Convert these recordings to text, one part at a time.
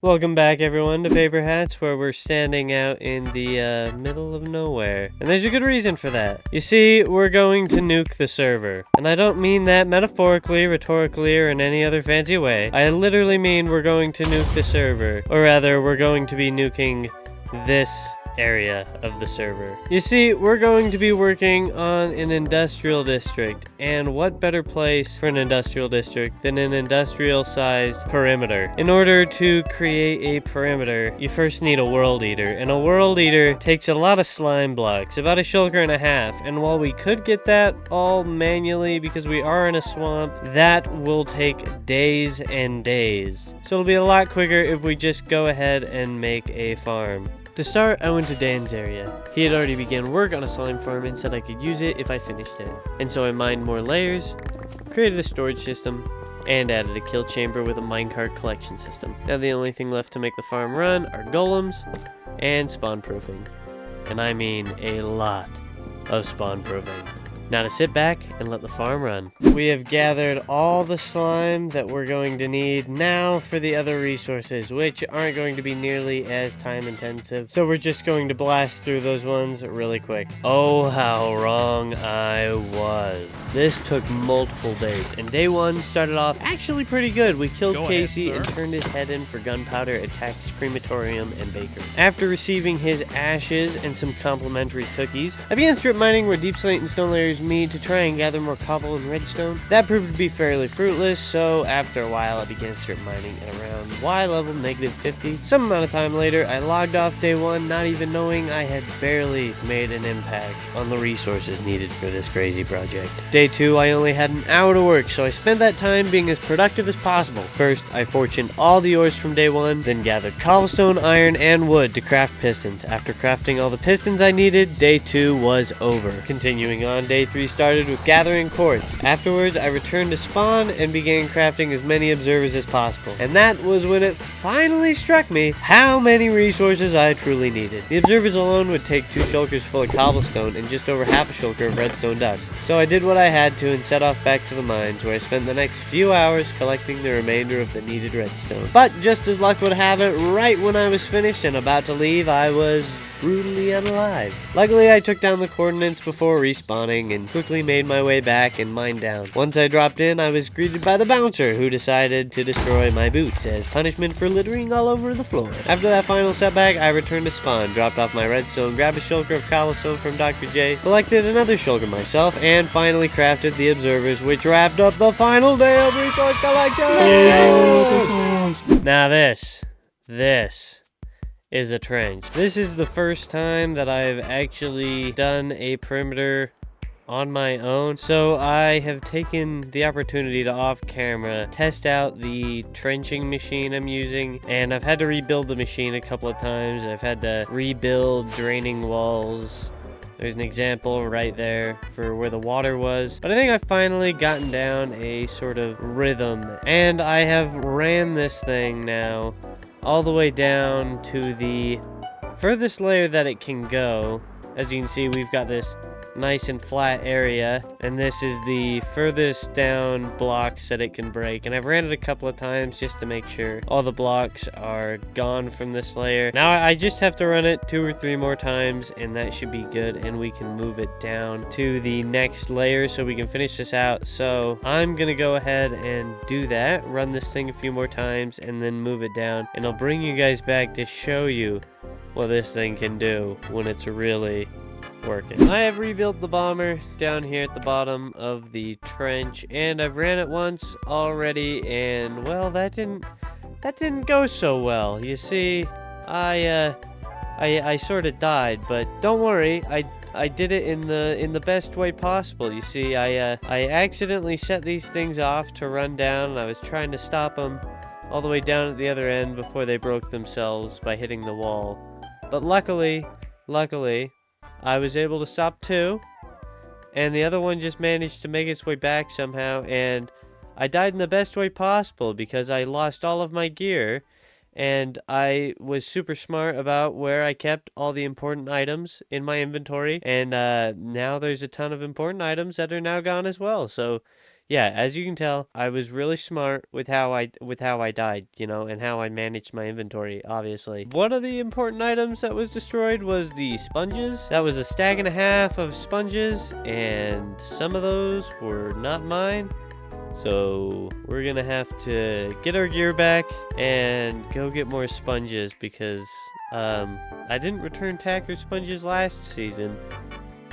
Welcome back everyone to Paperhats, where we're standing out in the middle of nowhere. And there's a good reason for that. You see, we're going to nuke the server. And I don't mean that metaphorically, rhetorically, or in any other fancy way. I literally mean we're going to nuke the server. Or rather, we're going to be nuking this area of the server. You see, we're going to be working on an industrial district, and what better place for an industrial district than an industrial-sized perimeter? In order to create a perimeter, you first need a world eater, and a world eater takes a lot of slime blocks, about a shulker and a half, and while we could get that all manually because we are in a swamp, that will take days and days. So it'll be a lot quicker if we just go ahead and make a farm. To start, I went to Dan's area. He had already begun work on a slime farm and said I could use it if I finished it. And so I mined more layers, created a storage system, and added a kill chamber with a minecart collection system. Now the only thing left to make the farm run are golems and spawn proofing. And I mean a lot of spawn proofing. Now to sit back and let the farm run. We have gathered all the slime that we're going to need now for the other resources, which aren't going to be nearly as time intensive. So we're just going to blast through those ones really quick. Oh, how wrong I was. This took multiple days, and day one started off actually pretty good. We killed Casey and turned his head in for gunpowder, attacked his crematorium, and bakery. After receiving his ashes and some complimentary cookies, I began strip mining where deep slate and stone layers meet to try and gather more cobble and redstone. That proved to be fairly fruitless, so after a while I began strip mining at around Y level -50. Some amount of time later, I logged off day one, not even knowing I had barely made an impact on the resources needed for this crazy project. Day two, I only had an hour to work, so I spent that time being as productive as possible. First, I fortuned all the ores from day one, then gathered cobblestone, iron, and wood to craft pistons. After crafting all the pistons I needed, day two was over. Continuing on, day three started with gathering quartz. Afterwards, I returned to spawn and began crafting as many observers as possible. And that was when it finally struck me how many resources I truly needed. The observers alone would take 2 shulkers full of cobblestone and just over half a shulker of redstone dust. So I did what I had to and set off back to the mines, where I spent the next few hours collecting the remainder of the needed redstone. But just as luck would have it, right when I was finished and about to leave, I was brutally unalive. Luckily, I took down the coordinates before respawning and quickly made my way back and mined down. Once I dropped in, I was greeted by the bouncer, who decided to destroy my boots as punishment for littering all over the floor. After that final setback, I returned to spawn, dropped off my redstone, grabbed a shulker of cobblestone from Dr. J, collected another shulker myself, and finally crafted the observers, which wrapped up the final day of resource collection! Now this is a trench. This is the first time that I've actually done a perimeter on my own, so I have taken the opportunity to off camera test out the trenching machine I'm using, and I've had to rebuild the machine a couple of times. I've had to rebuild draining walls. There's an example right there for where the water was. But I think I've finally gotten down a sort of rhythm, and I have ran this thing now all the way down to the furthest layer that it can go. As you can see, we've got this nice and flat area, and this is the furthest down blocks that it can break. And I've ran it a couple of times just to make sure all the blocks are gone from this layer. Now I just have to run it 2 or 3 more times, and that should be good, and we can move it down to the next layer so we can finish this out. So I'm gonna go ahead and do that, run this thing a few more times, and then move it down, and I'll bring you guys back to show you what this thing can do when it's really working. I have rebuilt the bomber down here at the bottom of the trench, and I've ran it once already, and well, that didn't go so well. You see, I sort of died, but don't worry, I did it in the best way possible. You see, I accidentally set these things off to run down, and I was trying to stop them all the way down at the other end before they broke themselves by hitting the wall. But luckily, I was able to stop 2, and the other one just managed to make its way back somehow, and I died in the best way possible because I lost all of my gear, and I was super smart about where I kept all the important items in my inventory, and now there's a ton of important items that are now gone as well. So yeah, as you can tell, I was really smart with how I died, you know, and how I managed my inventory, obviously. One of the important items that was destroyed was the sponges. That was a stack and a half of sponges, and some of those were not mine. So we're gonna have to get our gear back and go get more sponges because I didn't return Tacker sponges last season,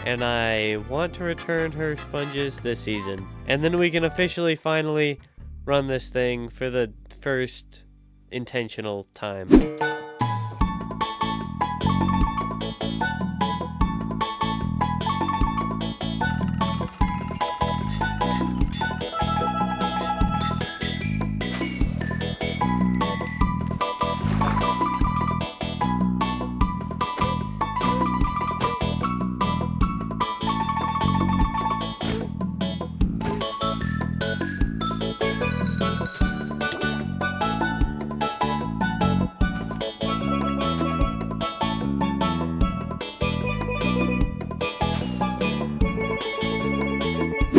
and I want to return her sponges this season. And then we can officially finally run this thing for the first intentional time.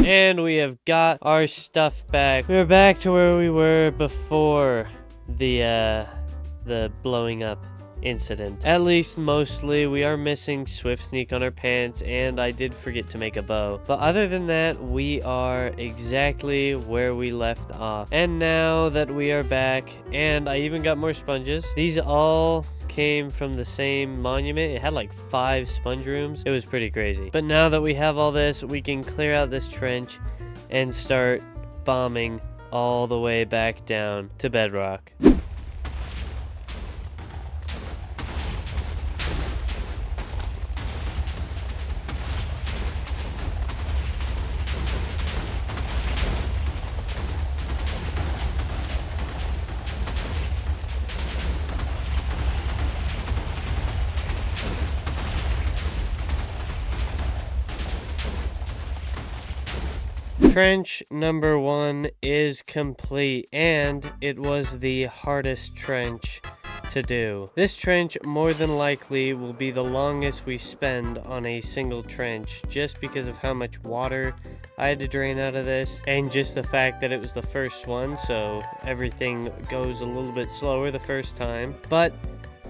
And we have got our stuff back. We're back to where we were before the blowing up incident. At least mostly. We are missing Swift Sneak on our pants, and I did forget to make a bow. But other than that, we are exactly where we left off. And now that we are back, and I even got more sponges, these all came from the same monument. It had like 5 sponge rooms. It was pretty crazy. But now that we have all this, we can clear out this trench and start bombing all the way back down to bedrock. Trench number 1 is complete, and it was the hardest trench to do. This trench more than likely will be the longest we spend on a single trench, just because of how much water I had to drain out of this, and just the fact that it was the first one, so everything goes a little bit slower the first time. But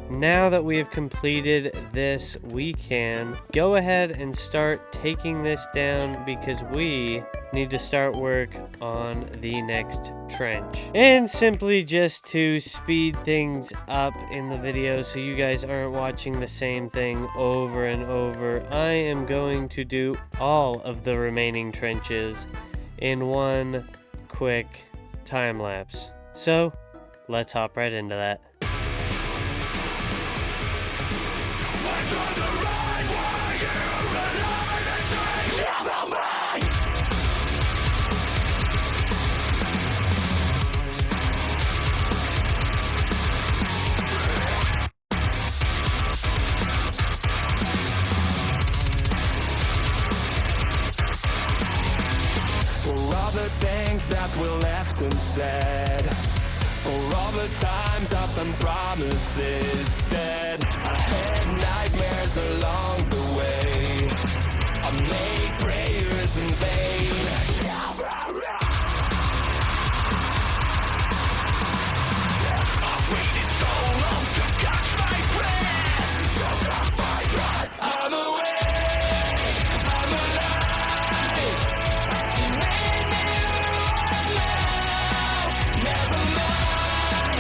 now that we have completed this, we can go ahead and start taking this down, because we need to start work on the next trench. And simply just to speed things up in the video so you guys aren't watching the same thing over and over, I am going to do all of the remaining trenches in one quick time lapse. So let's hop right into that. The things that we left unsaid, for all the times I've done promises that I had nightmares along the way. I made prayers in vain. I've waited so long to catch my breath. I'm awake, I'm alive.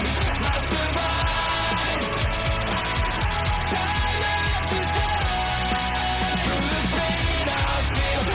Time after time, through the pain I feel.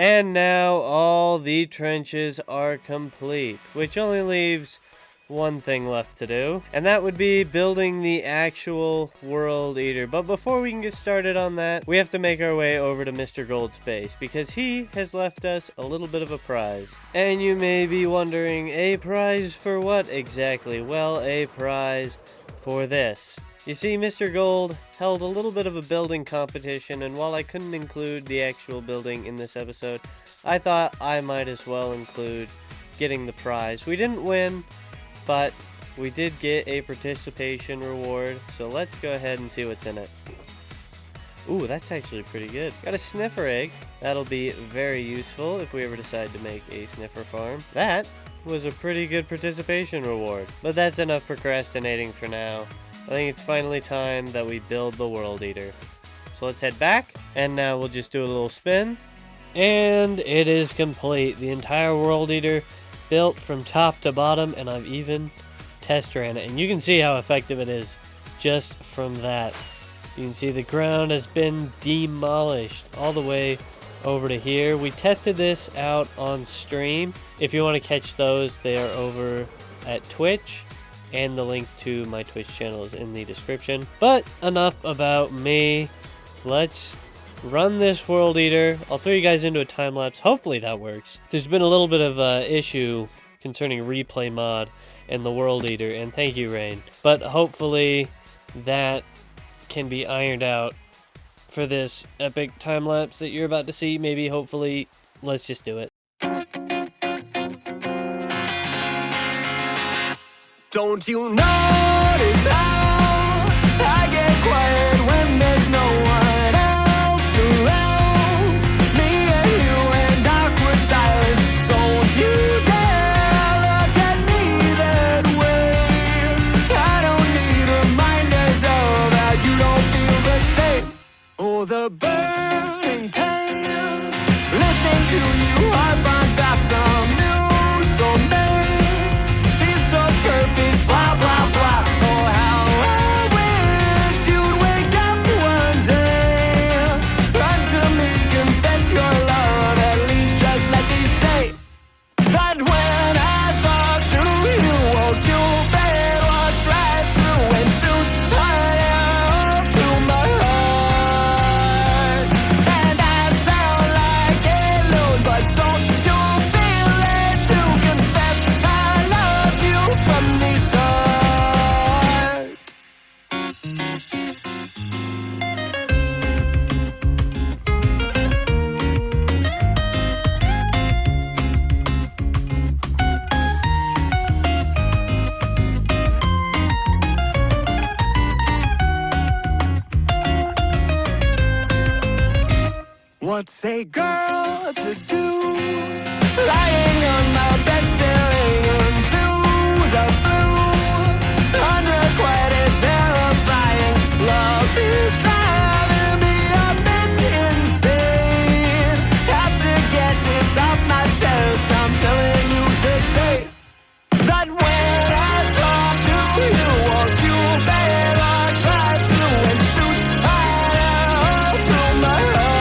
And now all the trenches are complete, which only leaves one thing left to do, and that would be building the actual World Eater. But before we can get started on that, we have to make our way over to Mr. Gold's base, because he has left us a little bit of a prize. And you may be wondering, a prize for what exactly? Well, a prize for this. You see, Mr. Gold held a little bit of a building competition, and while I couldn't include the actual building in this episode, I thought I might as well include getting the prize. We didn't win, but we did get a participation reward, so let's go ahead and see what's in it. Ooh, that's actually pretty good. Got a sniffer egg. That'll be very useful if we ever decide to make a sniffer farm. That was a pretty good participation reward, but that's enough procrastinating for now. I think it's finally time that we build the World Eater. So let's head back, and now we'll just do a little spin. And it is complete. The entire World Eater built from top to bottom, and I've even test ran it. And you can see how effective it is just from that. You can see the ground has been demolished all the way over to here. We tested this out on stream. If you want to catch those, they are over at Twitch. And the link to my Twitch channel is in the description. But enough about me. Let's run this World Eater. I'll throw you guys into a time lapse. Hopefully that works. There's been a little bit of issue concerning replay mod and the World Eater, and thank you, Rain. But hopefully that can be ironed out for this epic time lapse that you're about to see. Maybe, hopefully, let's just do it. Don't you notice how I get quiet when there's no one else around? Me and you in awkward silence. Don't you dare look at me that way. I don't need reminders of how you don't feel the same. Oh, the burning pain. Listening to you harp on about some new soulmate. She's so perfect, blah, blah, blah. Oh, how I wish you'd wake up one day. Run to me, confess your love. At least just let me say that when I talk to you, won't you bet walks right through and shoots right out through my heart. And I sound like a loon, but don't you feel it to confess I love you from the start. What's a girl to do? Lying on my bed staring into the blue. Unrequited, terrifying. Love is driving me a bit insane. Have to get this off my chest. I'm telling you today that when I talk to you, won't you bet walks right through and shoots right out through my heart.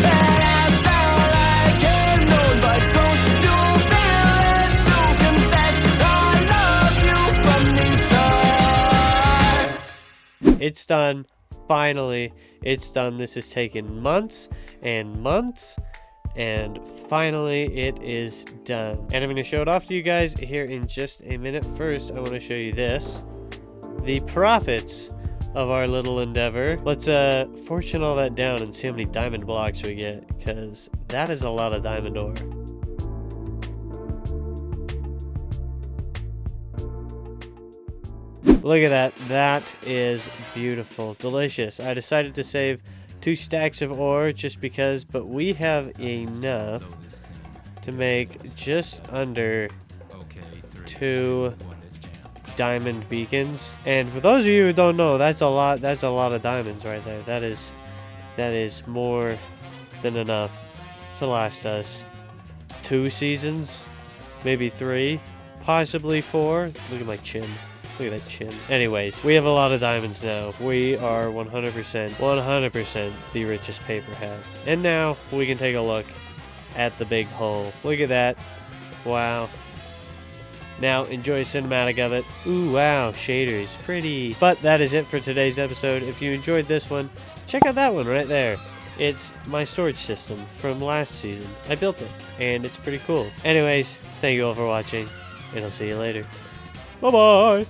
And I sound like a loon, but don't you feel it to confess I love you from the start. It's done. Finally, it's done. This has taken months and months, and finally it is done. And I'm going to show it off to you guys here in just a minute. First, I want to show you this. The profits of our little endeavor. Let's fortune all that down and see how many diamond blocks we get, because that is a lot of diamond ore. Look at that. That is beautiful. Delicious. I decided to save 2 stacks of ore just because, but we have enough to make just under 2 diamond beacons. And for those of you who don't know, that's a lot of diamonds right there. That is more than enough to last us 2 seasons, maybe 3, possibly 4. Look at my chin. Look at that chin. Anyways, we have a lot of diamonds now. We are 100% the richest paper hat. And now we can take a look at the big hole. Look at that. Wow. Now enjoy a cinematic of it. Ooh, wow, shaders, pretty. But that is it for today's episode. If you enjoyed this one, check out that one right there. It's my storage system from last season. I built it, and it's pretty cool. Anyways, thank you all for watching, and I'll see you later. Bye-bye!